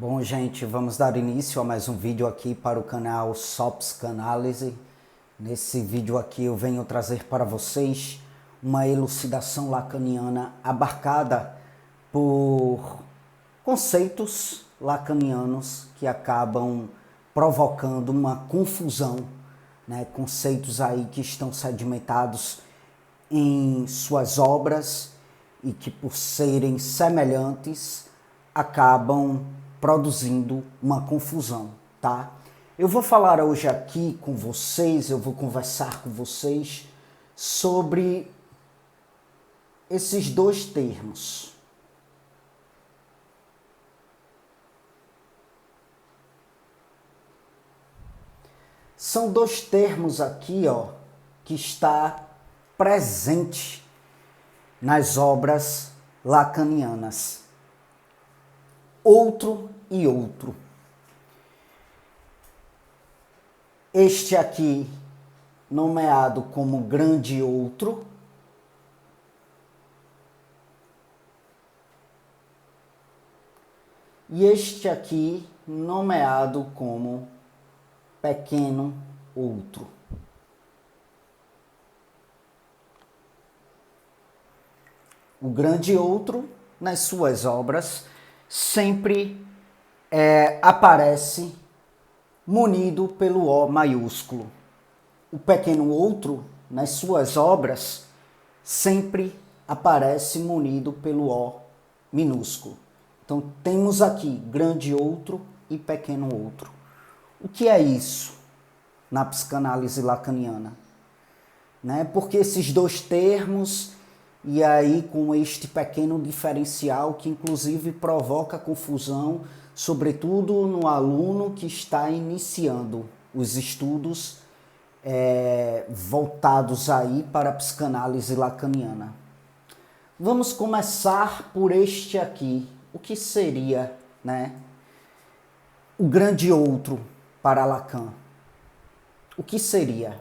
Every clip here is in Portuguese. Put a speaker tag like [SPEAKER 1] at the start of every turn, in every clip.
[SPEAKER 1] Bom, gente, vamos dar início a mais um vídeo aqui para o canal Só Psicanálise. Nesse vídeo aqui eu venho trazer para vocês uma elucidação lacaniana abarcada por conceitos lacanianos que acabam provocando uma confusão, né? Conceitos aí que estão sedimentados em suas obras e que, por serem semelhantes, acabam produzindo uma confusão, tá? Eu vou falar hoje aqui com vocês, eu vou conversar com vocês sobre esses dois termos. São dois termos aqui, ó, que está presente nas obras lacanianas. Outro e outro. Este aqui, nomeado como grande outro, e este aqui, nomeado como pequeno outro. O grande outro, nas suas obras, sempre aparece munido pelo O maiúsculo. O pequeno outro, nas suas obras, sempre aparece munido pelo O minúsculo. Então, temos aqui grande outro e pequeno outro. O que é isso na psicanálise lacaniana? Né? Porque esses dois termos, e aí com este pequeno diferencial que inclusive provoca confusão, sobretudo no aluno que está iniciando os estudos voltados aí para a psicanálise lacaniana. Vamos começar por este aqui. O que seria, né, o grande outro para Lacan? O que seria?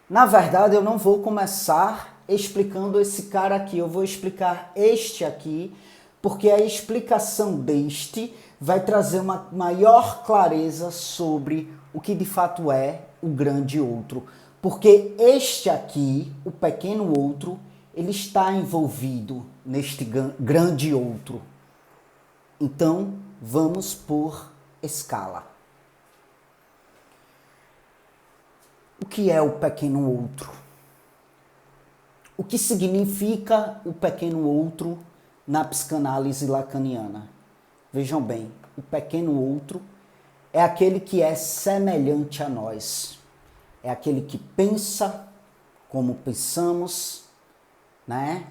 [SPEAKER 1] Na verdade, eu não vou começar explicando esse cara aqui, eu vou explicar este aqui, porque a explicação deste vai trazer uma maior clareza sobre o que de fato é o grande outro. Porque este aqui, o pequeno outro, ele está envolvido neste grande outro. Então, vamos por escala. O que é o pequeno outro? O que significa o pequeno outro na psicanálise lacaniana? Vejam bem, o pequeno outro é aquele que é semelhante a nós. É aquele que pensa como pensamos, né?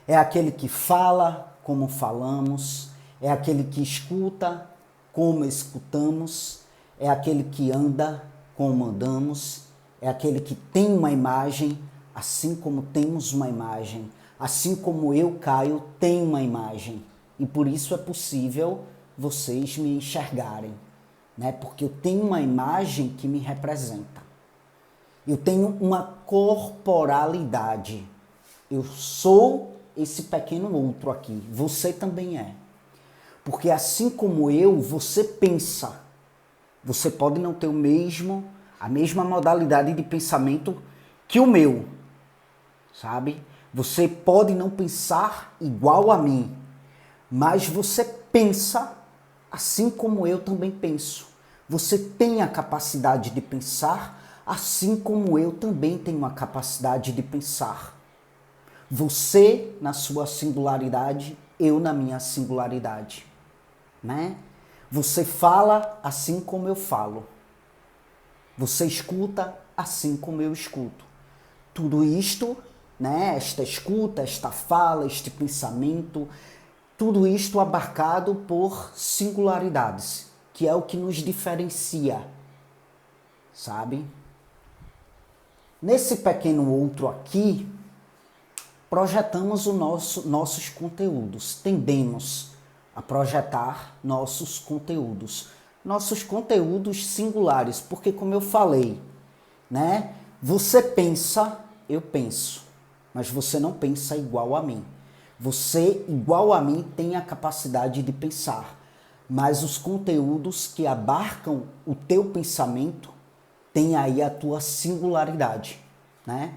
[SPEAKER 1] É aquele que fala como falamos, é aquele que escuta como escutamos, é aquele que anda como andamos, é aquele que tem uma imagem, assim como temos uma imagem, assim como eu, Caio, tenho uma imagem. E por isso é possível vocês me enxergarem, né? Porque eu tenho uma imagem que me representa. Eu tenho uma corporalidade. Eu sou esse pequeno outro aqui. Você também é. Porque assim como eu, você pensa. Você pode não ter a mesma modalidade de pensamento que o meu, sabe? Você pode não pensar igual a mim, mas você pensa assim como eu também penso. Você tem a capacidade de pensar assim como eu também tenho a capacidade de pensar. Você na sua singularidade, eu na minha singularidade, né? Você fala assim como eu falo. Você escuta assim como eu escuto. Tudo isto, né, esta escuta, esta fala, este pensamento, tudo isto abarcado por singularidades, que é o que nos diferencia, sabe? Nesse pequeno outro aqui, projetamos nossos conteúdos, tendemos a projetar nossos conteúdos singulares, porque como eu falei, né? Você pensa, eu penso, mas você não pensa igual a mim. Você, igual a mim, tem a capacidade de pensar, mas os conteúdos que abarcam o teu pensamento têm aí a tua singularidade, né?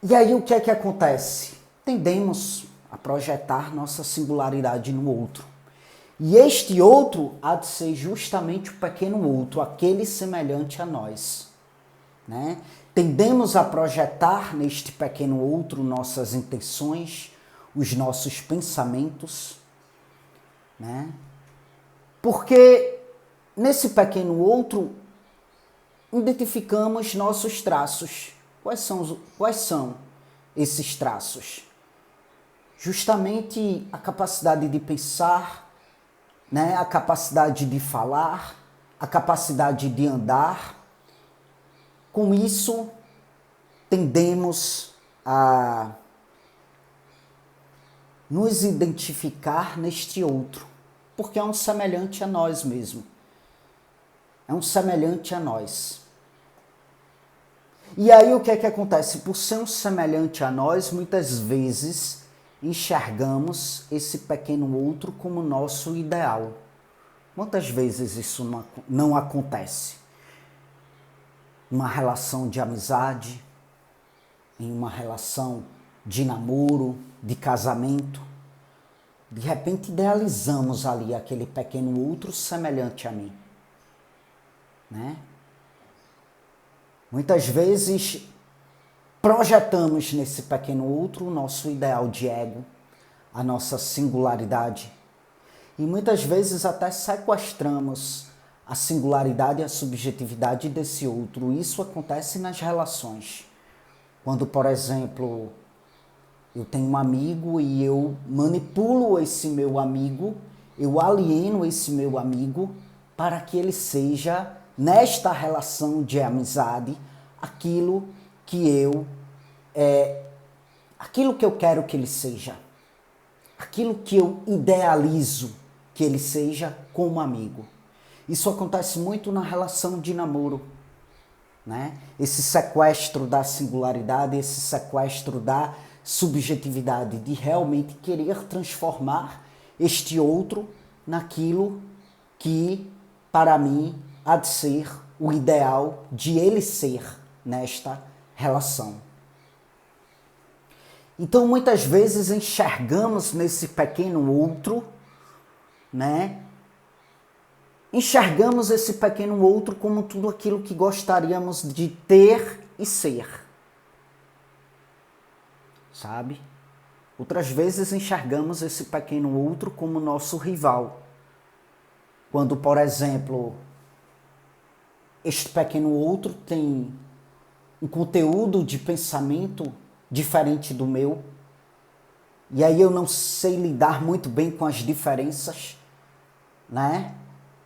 [SPEAKER 1] E aí o que é que acontece? Tendemos a projetar nossa singularidade no outro. E este outro há de ser justamente o pequeno outro, aquele semelhante a nós, né? Tendemos a projetar neste pequeno outro nossas intenções, os nossos pensamentos, né? Porque nesse pequeno outro identificamos nossos traços. Quais são esses traços? Justamente a capacidade de pensar, né? A capacidade de falar, a capacidade de andar. Com isso, tendemos a nos identificar neste outro, porque é um semelhante a nós mesmo. É um semelhante a nós. E aí o que é que acontece? Por ser um semelhante a nós, muitas vezes enxergamos esse pequeno outro como nosso ideal. Quantas vezes isso não acontece? Uma relação de amizade, em uma relação de namoro, de casamento. De repente idealizamos ali aquele pequeno outro semelhante a mim, né? Muitas vezes projetamos nesse pequeno outro o nosso ideal de ego, a nossa singularidade. E muitas vezes até sequestramos a singularidade e a subjetividade desse outro. Isso acontece nas relações. Quando, por exemplo, eu tenho um amigo e eu manipulo esse meu amigo, eu alieno esse meu amigo para que ele seja, nesta relação de amizade, aquilo que eu quero que ele seja, aquilo que eu idealizo que ele seja como amigo. Isso acontece muito na relação de namoro, né? Esse sequestro da singularidade, esse sequestro da subjetividade, de realmente querer transformar este outro naquilo que, para mim, há de ser o ideal de ele ser nesta relação. Então, muitas vezes enxergamos nesse pequeno outro, né? Enxergamos esse pequeno outro como tudo aquilo que gostaríamos de ter e ser. Sabe? Outras vezes enxergamos esse pequeno outro como nosso rival. Quando, por exemplo, este pequeno outro tem um conteúdo de pensamento diferente do meu, e aí eu não sei lidar muito bem com as diferenças, né?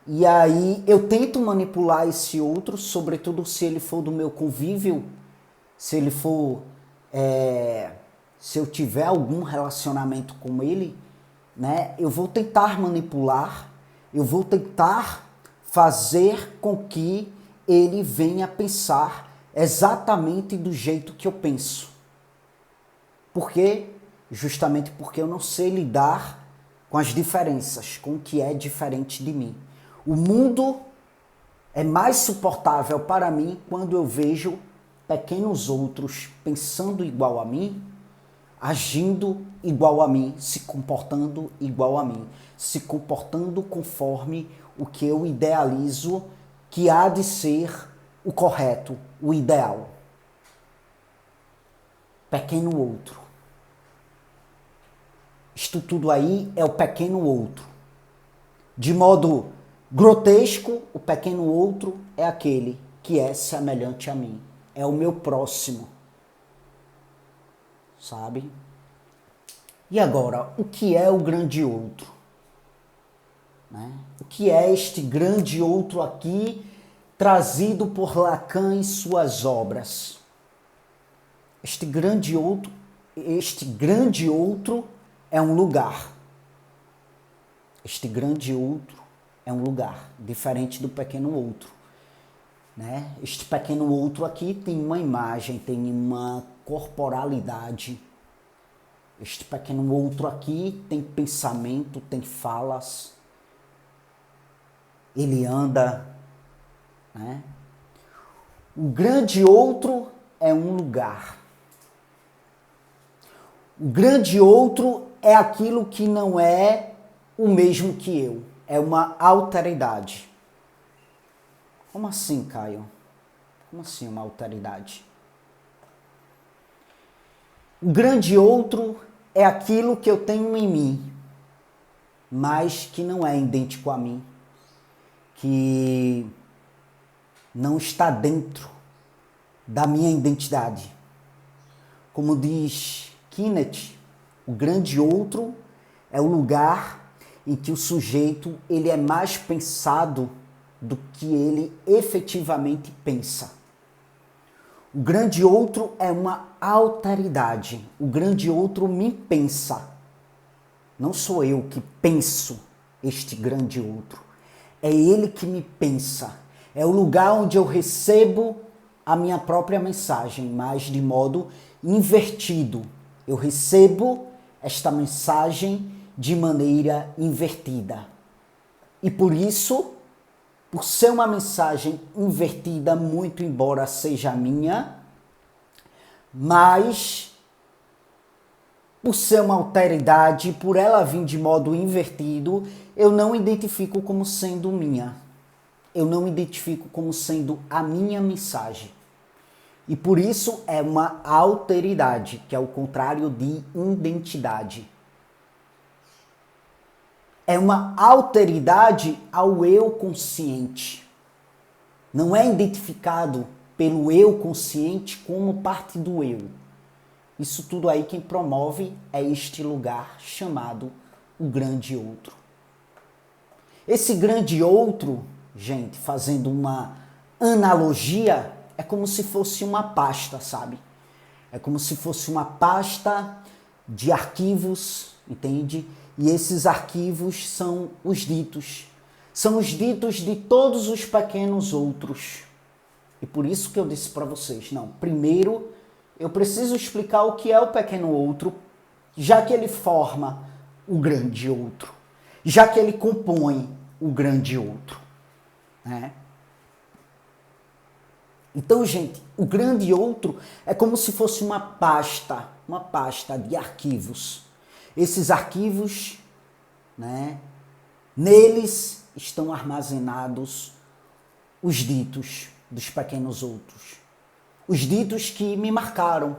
[SPEAKER 1] E aí eu tento manipular esse outro, sobretudo se ele for do meu convívio, se ele for, se eu tiver algum relacionamento com ele, né? Eu vou tentar manipular, eu vou tentar fazer com que ele venha pensar exatamente do jeito que eu penso. Por quê? Justamente porque eu não sei lidar com as diferenças, com o que é diferente de mim. O mundo é mais suportável para mim quando eu vejo pequenos outros pensando igual a mim, agindo igual a mim, se comportando igual a mim, se comportando conforme o que eu idealizo que há de ser o correto, o ideal. Pequeno outro. Isto tudo aí é o pequeno outro. De modo grotesco, o pequeno outro é aquele que é semelhante a mim. É o meu próximo. Sabe? E agora, o que é o grande outro? Né? O que é este grande outro aqui, trazido por Lacan em suas obras? Este grande outro é um lugar. Este grande outro é um lugar, diferente do pequeno outro. Né? Este pequeno outro aqui tem uma imagem, tem uma corporalidade, Este pequeno outro aqui tem pensamento, tem falas, ele anda, né? O grande outro é um lugar. O grande outro é aquilo que não é o mesmo que eu. É uma alteridade. Como assim, Caio? Como assim uma alteridade? O grande outro é aquilo que eu tenho em mim, mas que não é idêntico a mim, que não está dentro da minha identidade. Como diz Kenneth, o grande outro é o lugar em que o sujeito ele é mais pensado do que ele efetivamente pensa. O grande outro é uma alteridade. O grande outro me pensa. Não sou eu que penso este grande outro. É ele que me pensa. É o lugar onde eu recebo a minha própria mensagem, mas de modo invertido. Eu recebo esta mensagem de maneira invertida. E por isso, por ser uma mensagem invertida, muito embora seja minha, mas por ser uma alteridade, por ela vir de modo invertido, eu não identifico como sendo minha. Eu não identifico como sendo a minha mensagem. E por isso é uma alteridade, que é o contrário de identidade. É uma alteridade ao eu consciente. Não é identificado pelo eu consciente como parte do eu. Isso tudo aí quem promove é este lugar chamado o grande outro. Esse grande outro, gente, fazendo uma analogia, é como se fosse uma pasta, sabe? É como se fosse uma pasta de arquivos, entende? E esses arquivos são os ditos. São os ditos de todos os pequenos outros. E por isso que eu disse para vocês, não, primeiro eu preciso explicar o que é o pequeno outro, já que ele forma o grande outro, já que ele compõe o grande outro, né? Então, gente, o grande outro é como se fosse uma pasta de arquivos. Esses arquivos, né, neles estão armazenados os ditos dos pequenos outros. Os ditos que me marcaram,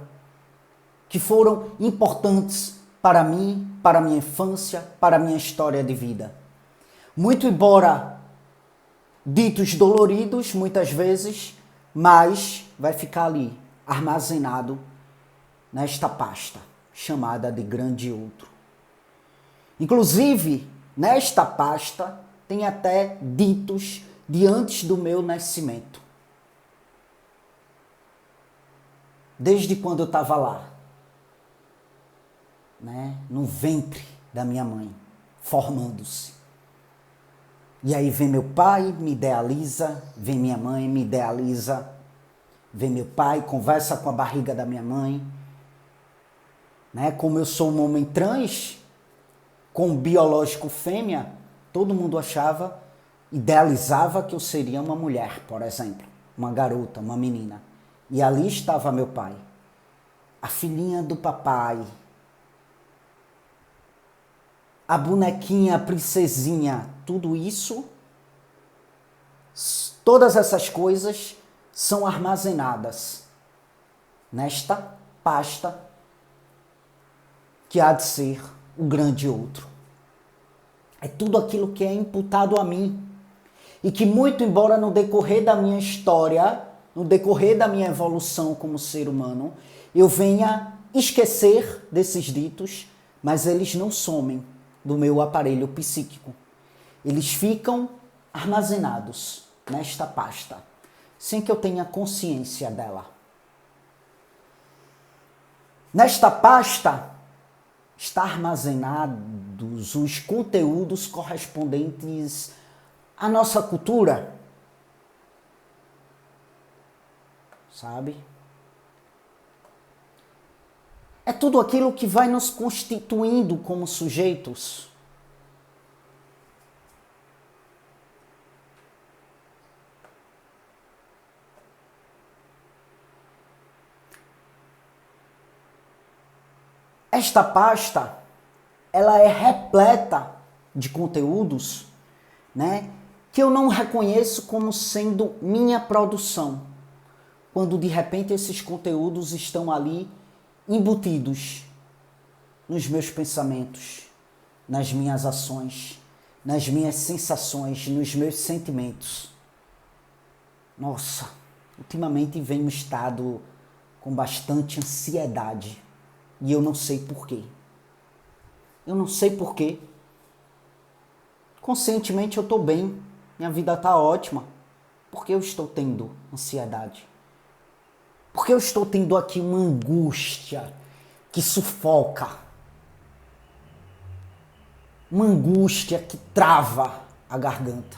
[SPEAKER 1] que foram importantes para mim, para a minha infância, para a minha história de vida. Muito embora ditos doloridos, muitas vezes, mas vai ficar ali, armazenado nesta pasta, chamada de grande outro. Inclusive, nesta pasta, tem até ditos de antes do meu nascimento. Desde quando eu estava lá, né, no ventre da minha mãe, formando-se. E aí vem meu pai, me idealiza, vem minha mãe, me idealiza, vem meu pai, conversa com a barriga da minha mãe. Né? Como eu sou um homem trans, com biológico fêmea, todo mundo achava, idealizava que eu seria uma mulher, por exemplo, uma garota, uma menina. E ali estava meu pai, a filhinha do papai, a bonequinha, a princesinha, tudo isso, todas essas coisas são armazenadas nesta pasta que há de ser o grande outro. É tudo aquilo que é imputado a mim e que, muito embora no decorrer da minha história, no decorrer da minha evolução como ser humano, eu venha esquecer desses ditos, mas eles não somem do meu aparelho psíquico. Eles ficam armazenados nesta pasta, sem que eu tenha consciência dela. Nesta pasta está armazenados os conteúdos correspondentes à nossa cultura, sabe? É tudo aquilo que vai nos constituindo como sujeitos. Esta pasta, ela é repleta de conteúdos, né, que eu não reconheço como sendo minha produção, quando de repente esses conteúdos estão ali embutidos nos meus pensamentos, nas minhas ações, nas minhas sensações, nos meus sentimentos. Nossa, ultimamente venho estado com bastante ansiedade e eu não sei porquê. Eu não sei porquê. Conscientemente eu estou bem, minha vida está ótima. Por que eu estou tendo ansiedade? Por que eu estou tendo aqui uma angústia que sufoca? Uma angústia que trava a garganta.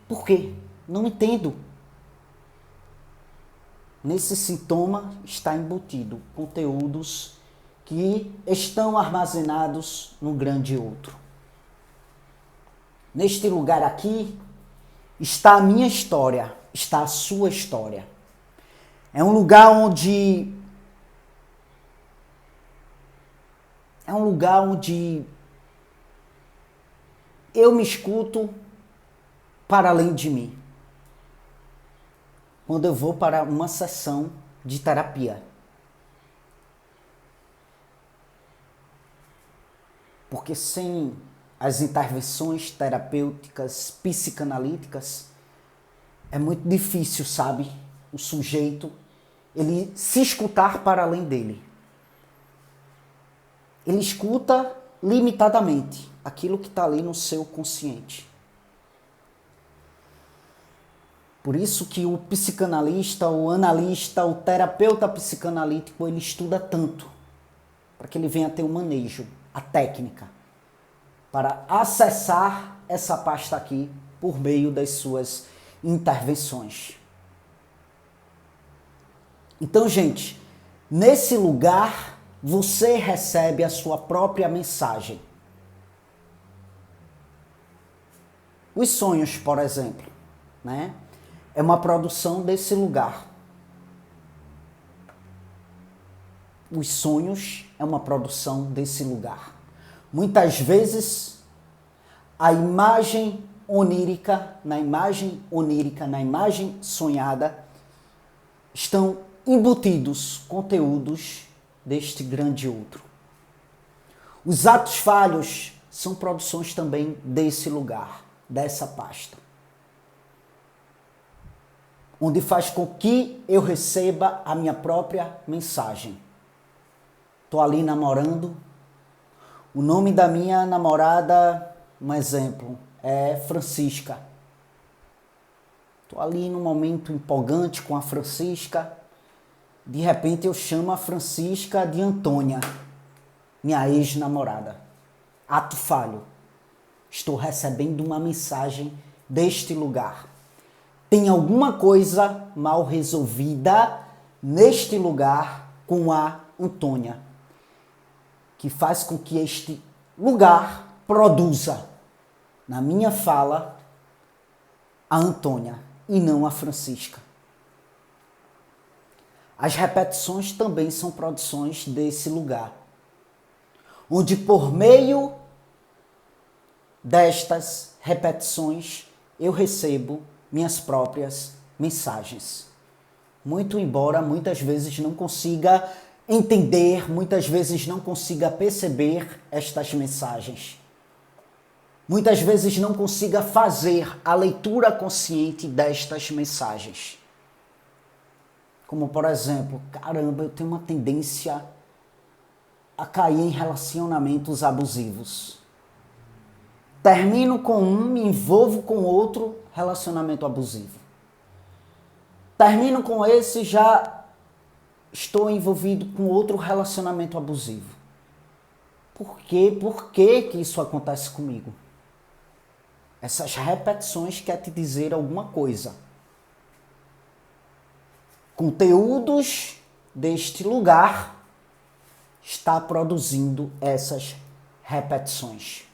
[SPEAKER 1] Por quê? Não entendo. Nesse sintoma está embutido conteúdos que estão armazenados no grande outro. Neste lugar aqui está a minha história, está a sua história. É um lugar onde eu me escuto para além de mim. Quando eu vou para uma sessão de terapia. Porque sem as intervenções terapêuticas, psicanalíticas, é muito difícil, sabe? O sujeito, ele se escutar para além dele. Ele escuta limitadamente aquilo que está ali no seu consciente. Por isso que o psicanalista, o analista, o terapeuta psicanalítico, ele estuda tanto, para que ele venha ter o manejo, a técnica, para acessar essa pasta aqui por meio das suas intervenções. Então, gente, nesse lugar você recebe a sua própria mensagem. Os sonhos, por exemplo, né? É uma produção desse lugar. Os sonhos é uma produção desse lugar. Muitas vezes, a imagem onírica, na imagem sonhada, estão embutidos conteúdos deste grande outro. Os atos falhos são produções também desse lugar, dessa pasta. Onde faz com que eu receba a minha própria mensagem. Estou ali namorando. O nome da minha namorada, um exemplo, é Francisca. Estou ali num momento empolgante com a Francisca. De repente eu chamo a Francisca de Antônia, minha ex-namorada. Ato falho. Estou recebendo uma mensagem deste lugar. Tem alguma coisa mal resolvida neste lugar com a Antônia, que faz com que este lugar produza, na minha fala, a Antônia e não a Francisca. As repetições também são produções desse lugar, onde por meio destas repetições eu recebo minhas próprias mensagens. Muito embora muitas vezes não consiga entender, muitas vezes não consiga perceber estas mensagens. Muitas vezes não consiga fazer a leitura consciente destas mensagens. Como, por exemplo, caramba, eu tenho uma tendência a cair em relacionamentos abusivos. Termino com um, me envolvo com outro, relacionamento abusivo. Termino com esse, já estou envolvido com outro relacionamento abusivo. Por quê? Por que que isso acontece comigo? Essas repetições querem te dizer alguma coisa. Conteúdos deste lugar está produzindo essas repetições.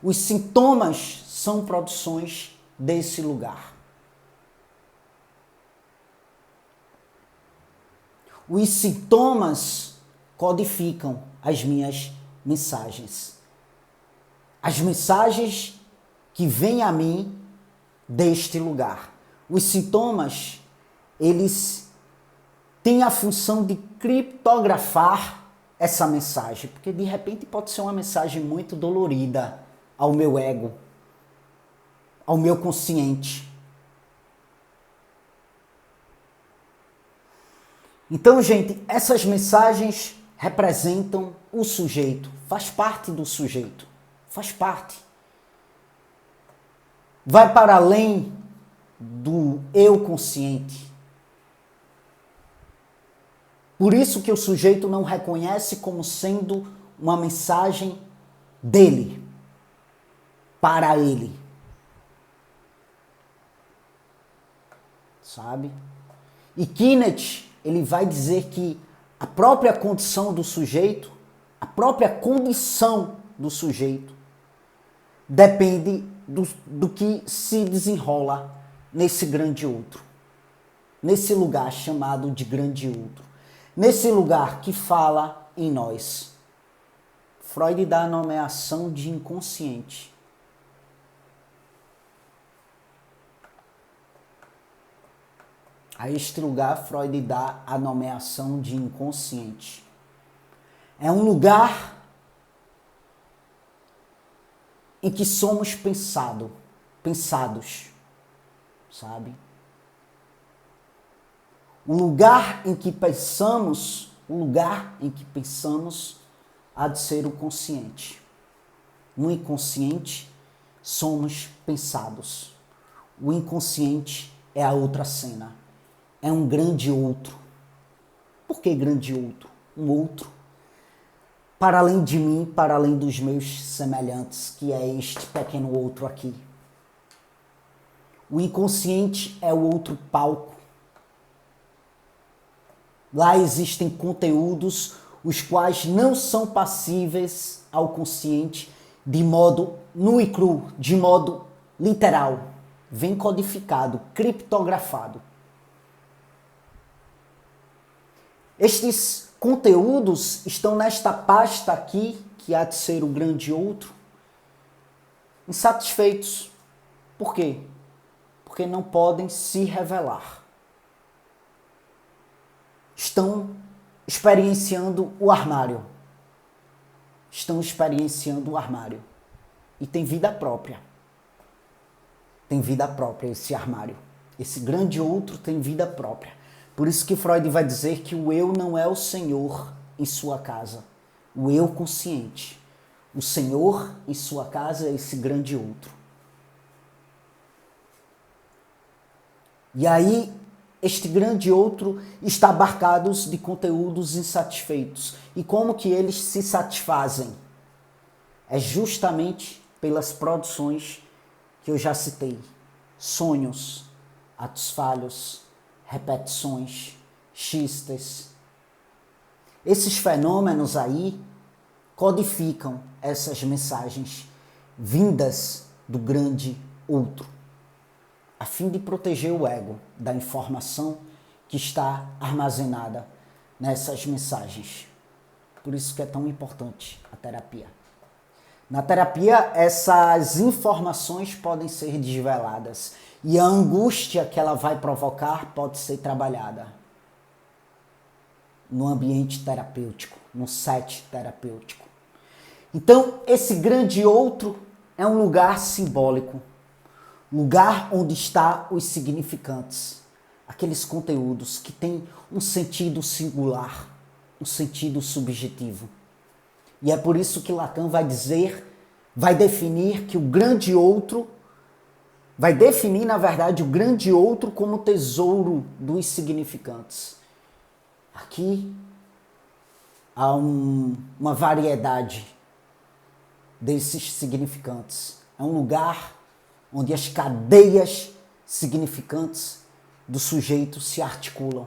[SPEAKER 1] Os sintomas são produções desse lugar. Os sintomas codificam as minhas mensagens. As mensagens que vêm a mim deste lugar. Os sintomas, eles têm a função de criptografar essa mensagem, porque de repente pode ser uma mensagem muito dolorida ao meu ego, ao meu consciente. Então, gente, essas mensagens representam o sujeito, faz parte do sujeito, faz parte. Vai para além do eu consciente. Por isso que o sujeito não reconhece como sendo uma mensagem dele, para ele. Sabe? E Kenneth, ele vai dizer que a própria condição do sujeito, a própria condição do sujeito, depende do que se desenrola nesse grande outro. Nesse lugar chamado de grande outro. Nesse lugar que fala em nós. Freud dá a nomeação de inconsciente. A este lugar, Freud dá a nomeação de inconsciente. É um lugar em que somos pensados, sabe? O lugar em que pensamos há de ser o consciente. No inconsciente, somos pensados. O inconsciente é a outra cena. É um grande outro. Por que grande outro? Um outro para além de mim, para além dos meus semelhantes, que é este pequeno outro aqui. O inconsciente é o outro palco. Lá existem conteúdos os quais não são passíveis ao consciente de modo nu e cru, de modo literal. Vem codificado, criptografado. Estes conteúdos estão nesta pasta aqui, que há de ser o grande outro, insatisfeitos. Por quê? Porque não podem se revelar. Estão experienciando o armário. Estão experienciando o armário. E tem vida própria. Tem vida própria esse armário. Esse grande outro tem vida própria. Por isso que Freud vai dizer que o eu não é o senhor em sua casa. O eu consciente. O senhor em sua casa é esse grande outro. E aí, este grande outro está abarcado de conteúdos insatisfeitos. E como que eles se satisfazem? É justamente pelas produções que eu já citei. Sonhos, atos falhos, repetições, xistes. Esses fenômenos aí codificam essas mensagens vindas do grande outro, a fim de proteger o ego da informação que está armazenada nessas mensagens. Por isso que é tão importante a terapia. Na terapia, essas informações podem ser desveladas e a angústia que ela vai provocar pode ser trabalhada no ambiente terapêutico, no set terapêutico. Então, esse grande outro é um lugar simbólico, lugar onde estão os significantes, aqueles conteúdos que têm um sentido singular, um sentido subjetivo. E é por isso que Lacan vai definir que o grande outro, vai definir, na verdade, o grande outro como tesouro dos significantes. Aqui há uma variedade desses significantes. É um lugar onde as cadeias significantes do sujeito se articulam.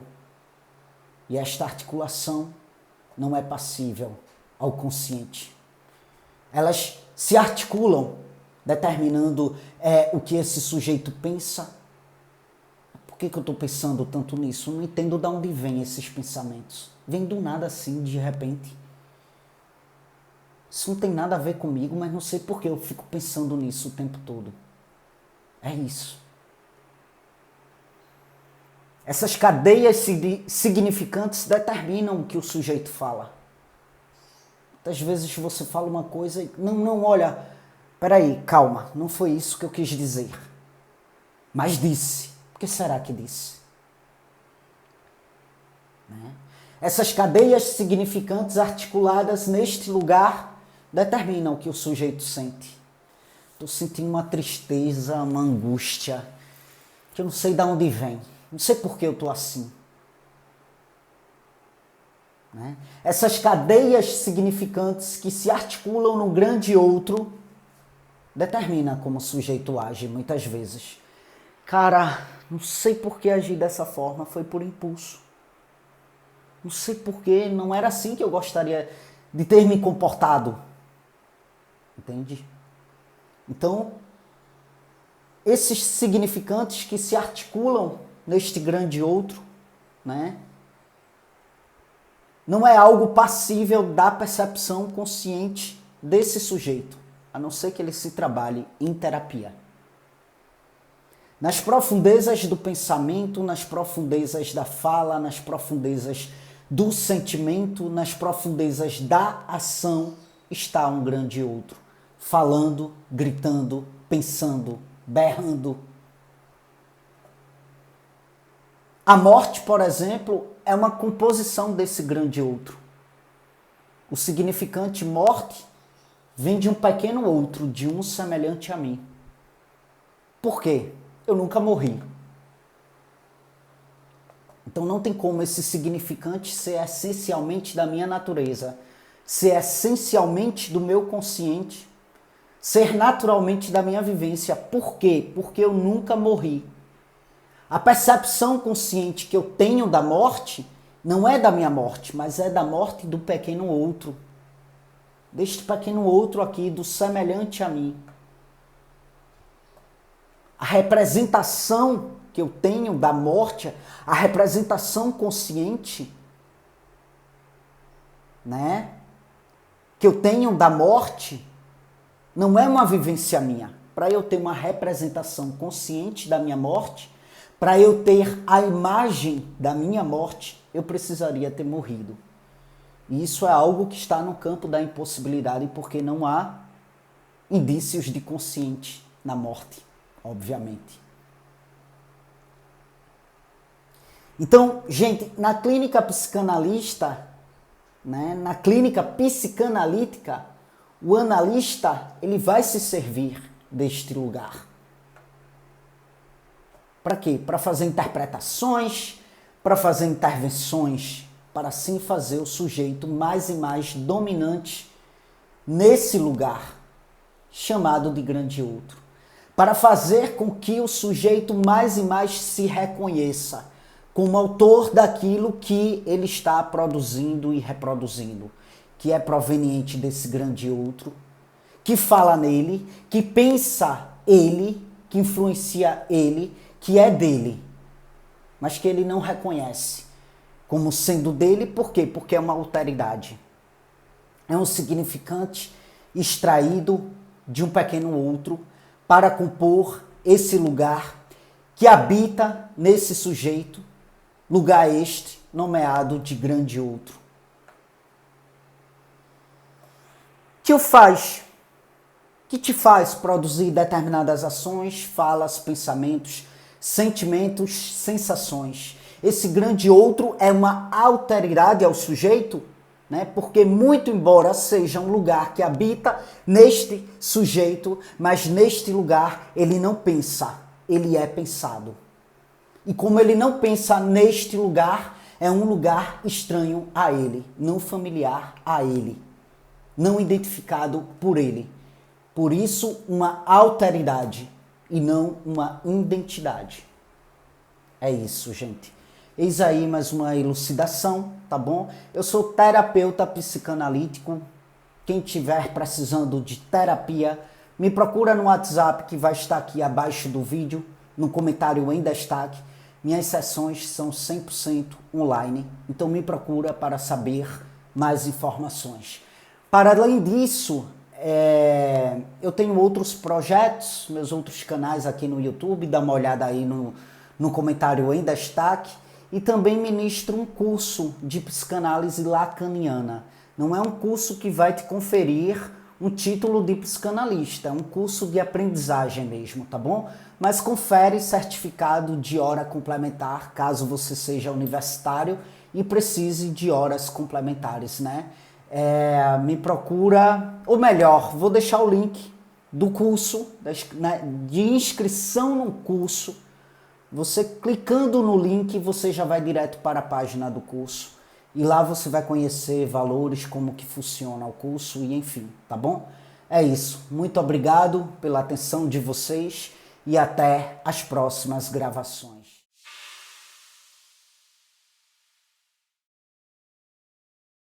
[SPEAKER 1] E esta articulação não é passível ao consciente. Elas se articulam, determinando o que esse sujeito pensa. Por que eu estou pensando tanto nisso? Não entendo de onde vêm esses pensamentos. Vem do nada assim, de repente. Isso não tem nada a ver comigo, mas não sei por que eu fico pensando nisso o tempo todo. É isso. Essas cadeias significantes determinam o que o sujeito fala. Muitas vezes você fala uma coisa e... Não, olha... Peraí, calma. Não foi isso que eu quis dizer. Mas disse. Por que será que disse? Né? Essas cadeias significantes articuladas neste lugar determinam o que o sujeito sente. Estou sentindo uma tristeza, uma angústia, que eu não sei de onde vem. Não sei por que eu estou assim. Né? Essas cadeias significantes que se articulam no grande outro determinam como o sujeito age muitas vezes. Cara, não sei por que agir dessa forma, foi por impulso. Não sei por que, não era assim que eu gostaria de ter me comportado. Entende? Então, esses significantes que se articulam neste grande outro, né? Não é algo passível da percepção consciente desse sujeito, a não ser que ele se trabalhe em terapia. Nas profundezas do pensamento, nas profundezas da fala, nas profundezas do sentimento, nas profundezas da ação, está um grande outro, falando, gritando, pensando, berrando. A morte, por exemplo, é uma composição desse grande outro. O significante morte vem de um pequeno outro, de um semelhante a mim. Por quê? Eu nunca morri. Então não tem como esse significante ser essencialmente da minha natureza, ser essencialmente do meu consciente, ser naturalmente da minha vivência. Por quê? Porque eu nunca morri. A percepção consciente que eu tenho da morte não é da minha morte, mas é da morte do pequeno outro. Deste pequeno outro aqui, do semelhante a mim. A representação que eu tenho da morte, a representação consciente, né, que eu tenho da morte, não é uma vivência minha. Para eu ter uma representação consciente da minha morte, para eu ter a imagem da minha morte, eu precisaria ter morrido. E isso é algo que está no campo da impossibilidade, porque não há indícios de consciente na morte, obviamente. Então, gente, na clínica psicanalista, né, na clínica psicanalítica, o analista ele vai se servir deste lugar. Para quê? Para fazer interpretações, para fazer intervenções, para assim fazer o sujeito mais e mais dominante nesse lugar, chamado de grande outro. Para fazer com que o sujeito mais e mais se reconheça como autor daquilo que ele está produzindo e reproduzindo, que é proveniente desse grande outro, que fala nele, que pensa ele, que influencia ele, que é dele, mas que ele não reconhece como sendo dele. Por quê? Porque é uma alteridade. É um significante extraído de um pequeno outro para compor esse lugar que habita nesse sujeito, lugar este nomeado de grande outro. Que te faz produzir determinadas ações, falas, pensamentos, sentimentos, sensações. Esse grande outro é uma alteridade ao sujeito, né? Porque muito embora seja um lugar que habita neste sujeito, mas neste lugar ele não pensa, ele é pensado. E como ele não pensa neste lugar, é um lugar estranho a ele, não familiar a ele, não identificado por ele. Por isso, uma alteridade e não uma identidade. É isso, gente. Eis aí mais uma elucidação, tá bom? Eu sou terapeuta psicanalítico. Quem tiver precisando de terapia, me procura no WhatsApp que vai estar aqui abaixo do vídeo, no comentário em destaque. Minhas sessões são 100% online, então me procura para saber mais informações. Para além disso, eu tenho outros projetos, meus outros canais aqui no YouTube, dá uma olhada aí no comentário em destaque, e também ministro um curso de psicanálise lacaniana. Não é um curso que vai te conferir um título de psicanalista, é um curso de aprendizagem mesmo, tá bom? Mas confere certificado de hora complementar, caso você seja universitário e precise de horas complementares, né? Me procura, ou melhor, vou deixar o link do curso, de inscrição no curso. Você clicando no link, você já vai direto para a página do curso. E lá você vai conhecer valores, como que funciona o curso e enfim, tá bom? É isso. Muito obrigado pela atenção de vocês e até as próximas gravações.